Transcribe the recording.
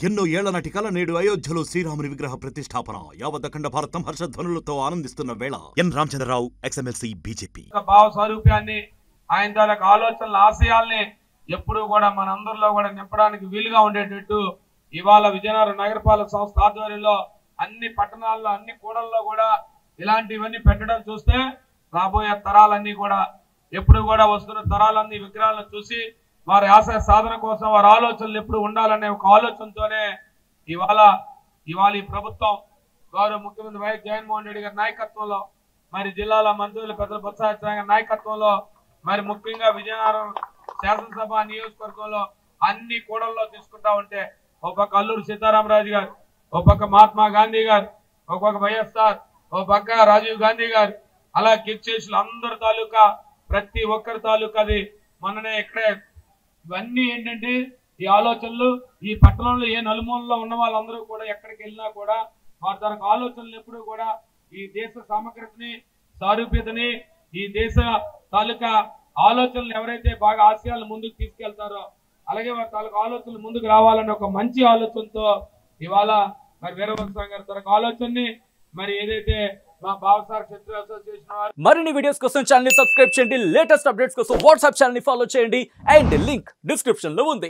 ఎన్నో ఏళ్ల నాటి కల నేడు అయోధ్యలో శ్రీరాముని విగ్రహ ప్రతిష్టాపన యావత్ అఖండ భారతం హర్షధ్వనులతో ఆనందిస్తున్న వేళ ఎన్ రామచంద్రరావు ఎక్స్ఎమ్మెల్సీ బీజేపీ భావ స్వరూపాన్ని ఆయన తాలూకు ఆలోచనల ఆశయాల్ని ఎప్పుడు కూడా మనందరిలో కూడా నింపడానికి వీలుగా ఉండేటట్టు ఇవాళ విజయనగరం నగరపాలక సంస్థ ఆధ్వర్యంలో అన్ని పట్టణాల్లో అన్ని కూడల్లో కూడా ఇలాంటివన్నీ పెట్టడం చూస్తే రాబోయే తరాలన్నీ కూడా ఎప్పుడు కూడా వస్తున్న తరాలన్నీ విగ్రహాలను చూసి వారి ఆశయ సాధన కోసం వారి ఆలోచనలు ఎప్పుడు ఉండాలనే ఒక ఆలోచనతోనే ఇవాళ ఈ ప్రభుత్వం గౌరవ ముఖ్యమంత్రి వైఎస్ జగన్మోహన్ రెడ్డి గారి నాయకత్వంలో మరి జిల్లాల మంత్రులు పెద్దల బొత్స సత్యనారాయణ నాయకత్వంలో మరి ముఖ్యంగా విజయనగరం శాసనసభ నియోజకవర్గంలో అన్ని కూడల్లో తీసుకుంటా ఉంటే ఒక పక్క అల్లూరు సీతారామరాజు గారు, ఒక పక్క మహాత్మా గాంధీ గారు, ఒక పక్క వైఎస్ఆర్, ఒక పక్క రాజీవ్ గాంధీ గారు, అలా కిర్చేసులు అందరి తాలూకా ప్రతి ఒక్కరి తాలూకాది మొన్ననే ఇక్కడే ఇవన్నీ ఏంటంటే ఈ ఆలోచనలు ఈ పట్టణంలో ఏ నలుమూలలో ఉన్న వాళ్ళందరూ కూడా ఎక్కడికి వెళ్ళినా కూడా వారి తనకు ఆలోచనలు ఎప్పుడు కూడా ఈ దేశ సమగ్రతని సారూప్యతని ఈ దేశ తాలూకా ఆలోచనలు ఎవరైతే బాగా ఆశయాలను ముందుకు తీసుకెళ్తారో అలాగే వారి తాలూకా ఆలోచనలు ముందుకు రావాలనే ఒక మంచి ఆలోచనతో ఇవాళ మరి వీరభద్ర గారి తనకు ఆలోచనని మరి ఏదైతే మా బావసార్ క్షత్రియ అసోసియేషన్ మరిన్ని వీడియోస్ కోసం ఛానల్ ని సబ్స్క్రైబ్ చేయండి, లేటెస్ట్ అప్డేట్స్ కోసం వాట్సాప్ ఛానల్ ని ఫాలో చేయండి అండ్ లింక్ డిస్క్రిప్షన్ లో ఉంది.